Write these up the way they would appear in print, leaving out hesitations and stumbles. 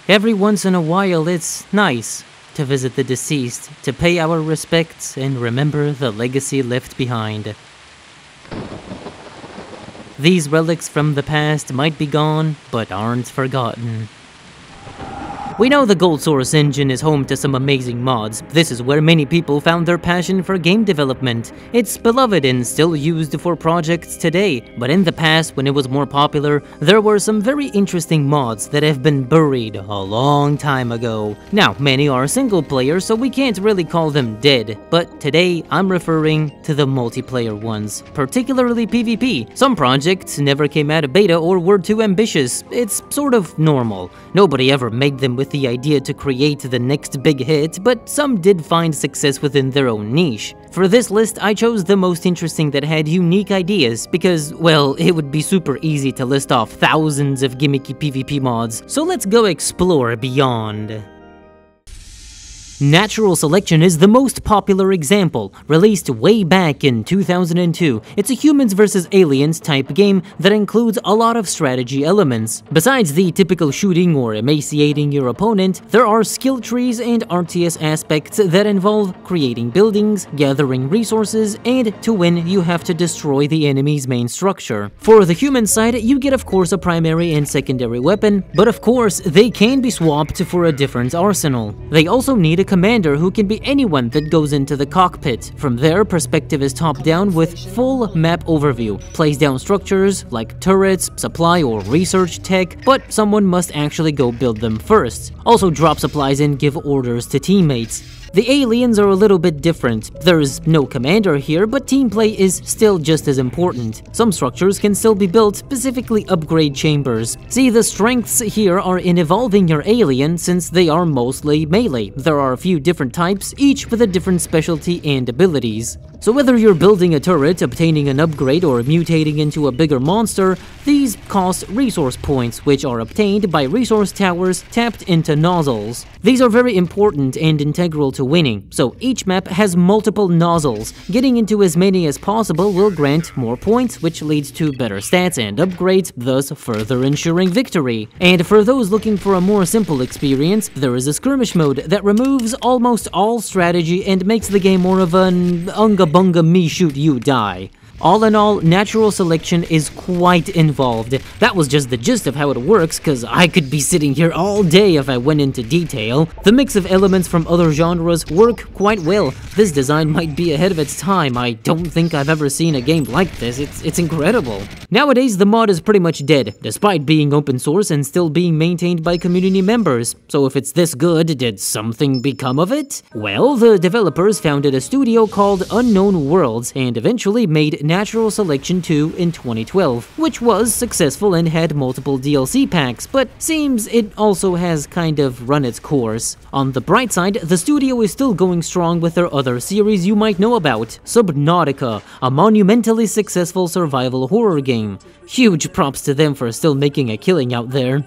Every once in a while, it's nice to visit the deceased, to pay our respects and remember the legacy left behind. These relics from the past might be gone, but aren't forgotten. We know the GoldSrc engine is home to some amazing mods. This is where many people found their passion for game development. It's beloved and still used for projects today, but in the past, when it was more popular, there were some very interesting mods that have been buried a long time ago. Now, many are single player, so we can't really call them dead, but today I'm referring to the multiplayer ones, particularly PvP. Some projects never came out of beta or were too ambitious. It's sort of normal. Nobody ever made them with the idea to create the next big hit, but some did find success within their own niche. For this list, I chose the most interesting that had unique ideas, because, well, it would be super easy to list off thousands of gimmicky PvP mods, so let's go explore beyond. Natural Selection is the most popular example, released way back in 2002. It's a humans vs aliens type game that includes a lot of strategy elements. Besides the typical shooting or emaciating your opponent, there are skill trees and RTS aspects that involve creating buildings, gathering resources, and to win you have to destroy the enemy's main structure. For the human side, you get of course a primary and secondary weapon, but of course they can be swapped for a different arsenal. They also need a commander who can be anyone that goes into the cockpit. From there, perspective is top-down with full map overview. Plays down structures like turrets, supply or research tech, but someone must actually go build them first. Also drop supplies and give orders to teammates. The aliens are a little bit different. There's no commander here, but team play is still just as important. Some structures can still be built, specifically upgrade chambers. See, the strengths here are in evolving your alien, since they are mostly melee. There are a few different types, each with a different specialty and abilities. So whether you're building a turret, obtaining an upgrade, or mutating into a bigger monster, these cost resource points, which are obtained by resource towers tapped into nozzles. These are very important and integral to winning, so each map has multiple nozzles. Getting into as many as possible will grant more points, which leads to better stats and upgrades, thus further ensuring victory. And for those looking for a more simple experience, there is a skirmish mode that removes almost all strategy and makes the game more of an unga bunga me shoot you die. All in all, Natural Selection is quite involved. That was just the gist of how it works, cause I could be sitting here all day if I went into detail. The mix of elements from other genres work quite well. This design might be ahead of its time. I don't think I've ever seen a game like this. It's incredible. Nowadays, the mod is pretty much dead, despite being open source and still being maintained by community members. So if it's this good, did something become of it? Well, the developers founded a studio called Unknown Worlds and eventually made Natural Selection 2 in 2012, which was successful and had multiple DLC packs, but seems it also has kind of run its course. On the bright side, the studio is still going strong with their other series you might know about, Subnautica, a monumentally successful survival horror game. Huge props to them for still making a killing out there.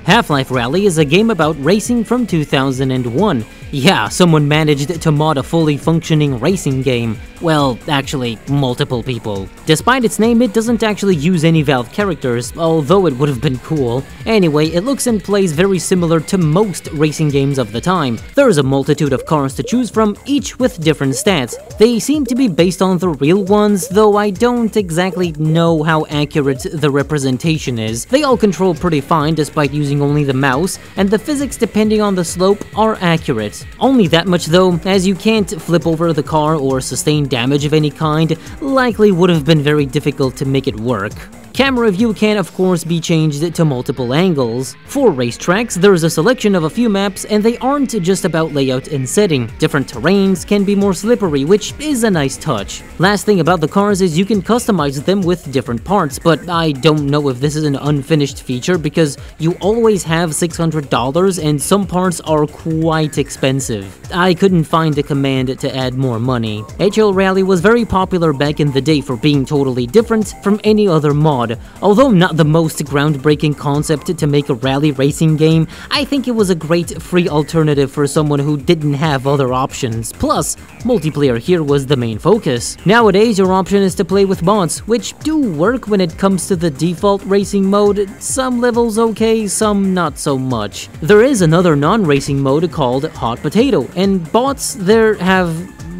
Half-Life Rally is a game about racing from 2001. Yeah, someone managed to mod a fully functioning racing game. Well, actually, multiple people. Despite its name, it doesn't actually use any Valve characters, although it would have been cool. Anyway, it looks and plays very similar to most racing games of the time. There's a multitude of cars to choose from, each with different stats. They seem to be based on the real ones, though I don't exactly know how accurate the representation is. They all control pretty fine despite using only the mouse, and the physics depending on the slope are accurate. Only that much though, as you can't flip over the car or sustain damage of any kind, likely would have been very difficult to make it work. Camera view can of course be changed to multiple angles. For racetracks, there's a selection of a few maps and they aren't just about layout and setting. Different terrains can be more slippery, which is a nice touch. Last thing about the cars is you can customize them with different parts, but I don't know if this is an unfinished feature because you always have $600 and some parts are quite expensive. I couldn't find a command to add more money. HL Rally was very popular back in the day for being totally different from any other mod. mod. Although not the most groundbreaking concept to make a rally racing game, I think it was a great free alternative for someone who didn't have other options. Plus, multiplayer here was the main focus. Nowadays, your option is to play with bots, which do work when it comes to the default racing mode. Some levels okay, some not so much. There is another non-racing mode called Hot Potato, and bots there have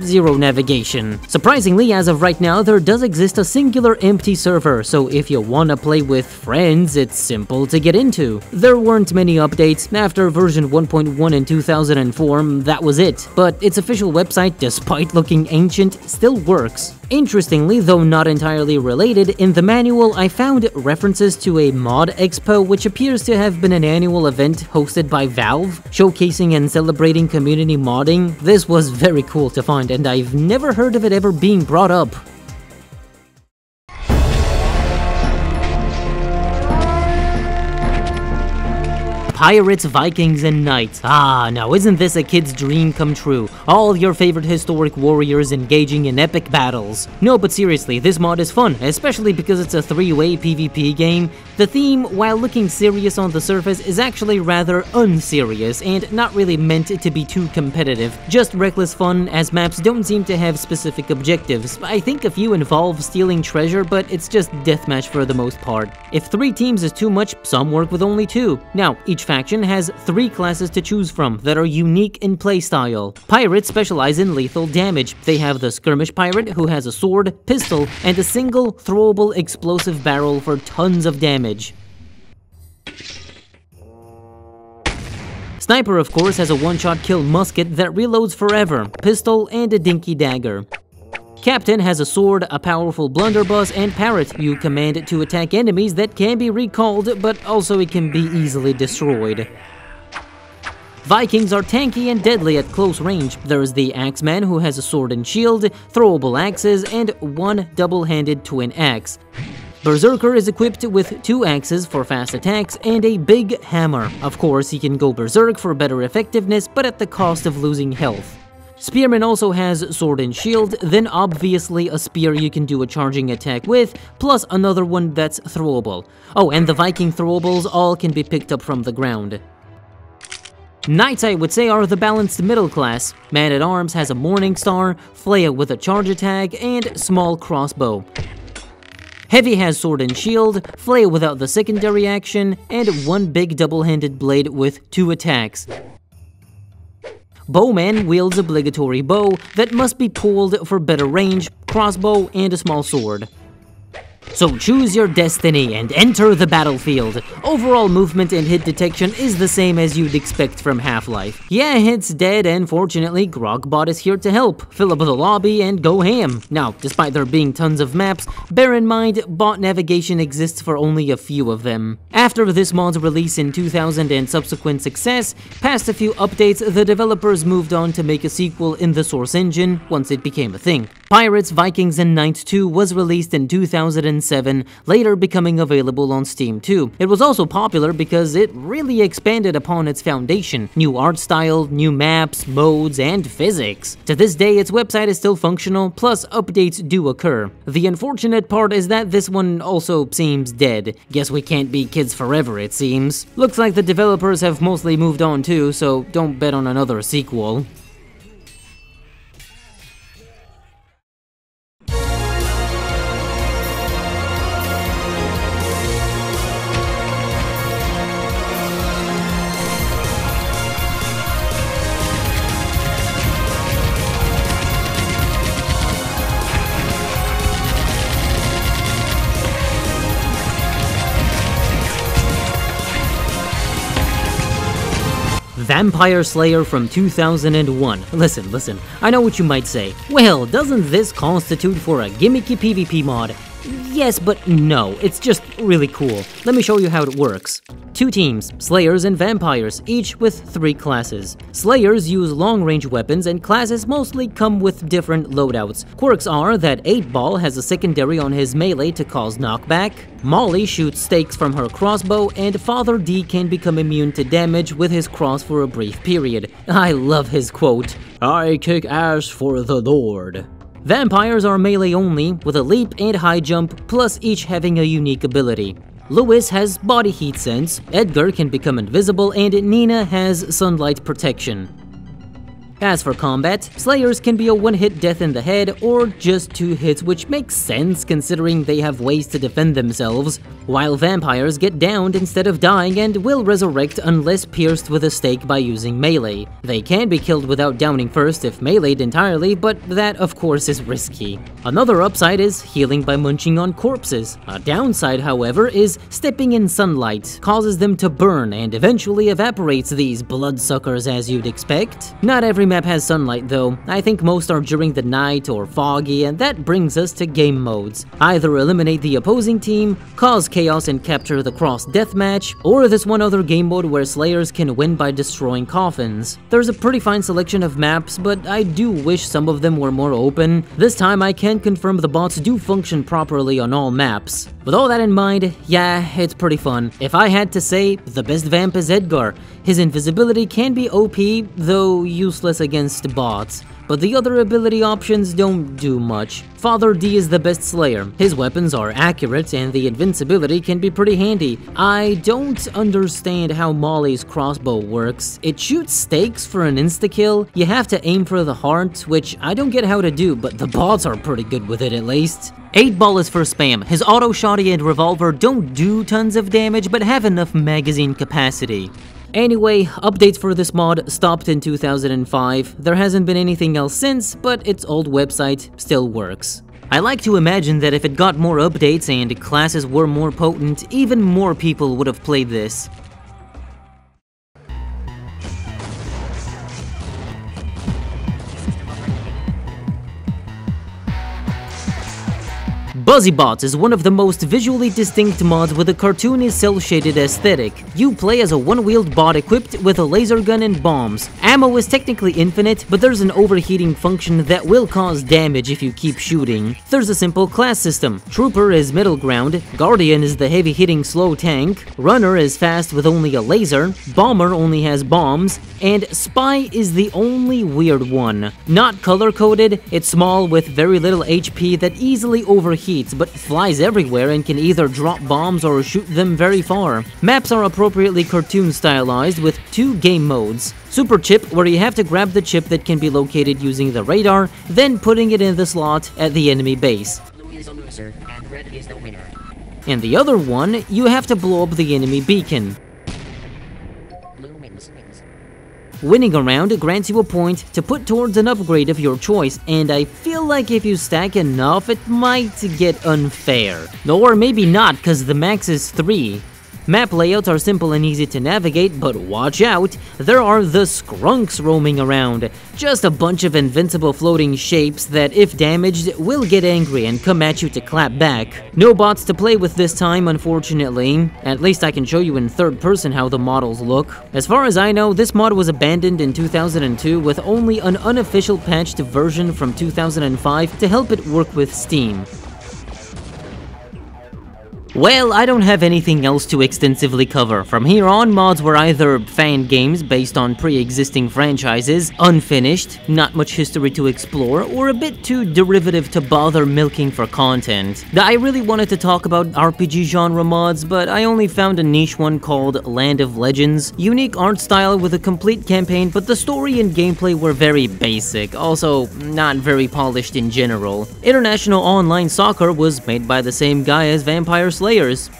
zero navigation. Surprisingly, as of right now, there does exist a singular empty server, so if you wanna play with friends, it's simple to get into. There weren't many updates. After version 1.1 in 2004, that was it. But its official website, despite looking ancient, still works. Interestingly, though not entirely related, in the manual I found references to a mod expo, which appears to have been an annual event hosted by Valve, showcasing and celebrating community modding. This was very cool to find, and I've never heard of it ever being brought up. Pirates, Vikings, and Knights. Ah, now isn't this a kid's dream come true? All your favorite historic warriors engaging in epic battles. No, but seriously, this mod is fun, especially because it's a three-way PvP game. The theme, while looking serious on the surface, is actually rather unserious and not really meant to be too competitive. Just reckless fun, as maps don't seem to have specific objectives. I think a few involve stealing treasure, but it's just deathmatch for the most part. If 3 teams is too much, some work with only 2. Now, each faction has 3 classes to choose from that are unique in playstyle. Pirates specialize in lethal damage. They have the skirmish pirate, who has a sword, pistol, and a single throwable explosive barrel for tons of damage. Sniper, of course, has a one-shot kill musket that reloads forever, pistol, and a dinky dagger. Captain has a sword, a powerful blunderbuss, and parrot. You command it to attack enemies that can be recalled, but also it can be easily destroyed. Vikings are tanky and deadly at close range. There's the Axeman, who has a sword and shield, throwable axes, and 1 double-handed twin axe. Berserker is equipped with 2 axes for fast attacks and a big hammer. Of course, he can go berserk for better effectiveness, but at the cost of losing health. Spearman also has sword and shield, then obviously a spear you can do a charging attack with, plus another one that's throwable. Oh, and the Viking throwables all can be picked up from the ground. Knights, I would say, are the balanced middle class. Man-at-Arms has a Morning Star, Flea with a charge attack, and small crossbow. Heavy has sword and shield, Flea without the secondary action, and 1 big double-handed blade with 2 attacks. Bowman wields obligatory bow that must be pulled for better range, crossbow, and a small sword. So choose your destiny and enter the battlefield. Overall movement and hit detection is the same as you'd expect from Half-Life. Yeah, it's dead, and fortunately, Grogbot is here to help. Fill up the lobby and go ham. Now, despite there being tons of maps, bear in mind, bot navigation exists for only a few of them. After this mod's release in 2000 and subsequent success, past a few updates, the developers moved on to make a sequel in the Source engine once it became a thing. Pirates, Vikings, and Knights 2 was released in 2007, later becoming available on Steam too. It was also popular because it really expanded upon its foundation. New art style, new maps, modes, and physics. To this day, its website is still functional, plus updates do occur. The unfortunate part is that this one also seems dead. Guess we can't be kids forever, it seems. Looks like the developers have mostly moved on too, so don't bet on another sequel. Vampire Slayer from 2001. Listen, I know what you might say. Well, doesn't this constitute for a gimmicky PvP mod? Yes, but no, it's just really cool. Let me show you how it works. 2 teams, Slayers and Vampires, each with 3 classes. Slayers use long-range weapons, and classes mostly come with different loadouts. Quirks are that 8-Ball has a secondary on his melee to cause knockback, Molly shoots stakes from her crossbow, and Father D can become immune to damage with his cross for a brief period. I love his quote, "I kick ass for the Lord." Vampires are melee only, with a leap and high jump, plus each having a unique ability. Lewis has body heat sense, Edgar can become invisible, and Nina has sunlight protection. As for combat, Slayers can be a one-hit death in the head or just 2 hits, which makes sense considering they have ways to defend themselves, while vampires get downed instead of dying and will resurrect unless pierced with a stake by using melee. They can be killed without downing first if meleeed entirely, but that of course is risky. Another upside is healing by munching on corpses. A downside, however, is stepping in sunlight causes them to burn and eventually evaporates these bloodsuckers as you'd expect. Not every map has sunlight though. I think most are during the night or foggy, and that brings us to game modes. Either eliminate the opposing team, cause chaos and capture the cross deathmatch, or this one other game mode where Slayers can win by destroying coffins. There's a pretty fine selection of maps, but I do wish some of them were more open. This time I can confirm the bots do function properly on all maps. With all that in mind, yeah, it's pretty fun. If I had to say, the best vamp is Edgar. His invisibility can be OP, though useless against bots, but the other ability options don't do much. Father D is the best Slayer. His weapons are accurate and the invincibility can be pretty handy. I don't understand how Molly's crossbow works. It shoots stakes for an insta-kill. You have to aim for the heart, which I don't get how to do, but the bots are pretty good with it at least. 8-Ball is for spam. His auto shotty and revolver don't do tons of damage, but have enough magazine capacity. Anyway, updates for this mod stopped in 2005. There hasn't been anything else since, but its old website still works. I like to imagine that if it got more updates and classes were more potent, even more people would have played this. Buzzybots is one of the most visually distinct mods with a cartoony cel-shaded aesthetic. You play as a one-wheeled bot equipped with a laser gun and bombs. Ammo is technically infinite, but there's an overheating function that will cause damage if you keep shooting. There's a simple class system. Trooper is middle ground, Guardian is the heavy-hitting slow tank, Runner is fast with only a laser, Bomber only has bombs, and Spy is the only weird one. Not color-coded, it's small with very little HP that easily overheats, but flies everywhere and can either drop bombs or shoot them very far. Maps are appropriately cartoon stylized with 2 game modes. Super Chip, where you have to grab the chip that can be located using the radar, then putting it in the slot at the enemy base. Blue is a loser, and red is the winner. And the other one, you have to blow up the enemy beacon. Blue wins. Winning a round grants you a point to put towards an upgrade of your choice, and I feel like if you stack enough, it might get unfair. Or maybe not, cause the max is 3. Map layouts are simple and easy to navigate, but watch out, there are the skrunks roaming around. Just a bunch of invincible floating shapes that, if damaged, will get angry and come at you to clap back. No bots to play with this time, unfortunately. At least I can show you in third person how the models look. As far as I know, this mod was abandoned in 2002 with only an unofficial patched version from 2005 to help it work with Steam. Well, I don't have anything else to extensively cover. From here on, mods were either fan games based on pre-existing franchises, unfinished, not much history to explore, or a bit too derivative to bother milking for content. I really wanted to talk about RPG genre mods, but I only found a niche one called Land of Legends. Unique art style with a complete campaign, but the story and gameplay were very basic, also not very polished in general. International Online Soccer was made by the same guy as Vampire Slayers.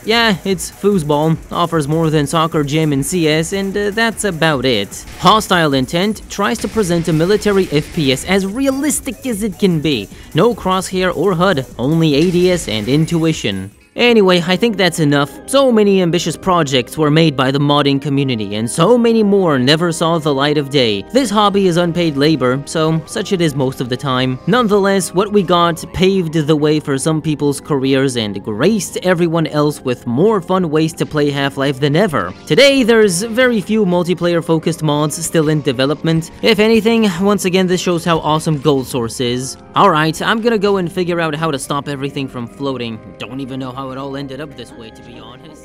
Yeah, it's foosball, offers more than Soccer Jam and CS, and that's about it. Hostile Intent tries to present a military FPS as realistic as it can be. No crosshair or HUD, only ADS and intuition. Anyway, I think that's enough. So many ambitious projects were made by the modding community, and so many more never saw the light of day. This hobby is unpaid labor, so such it is most of the time. Nonetheless, what we got paved the way for some people's careers and graced everyone else with more fun ways to play Half-Life than ever. Today, there's very few multiplayer-focused mods still in development. If anything, once again, this shows how awesome GoldSrc is. Alright, I'm gonna go and figure out how to stop everything from floating. Don't even know how it all ended up this way, to be honest.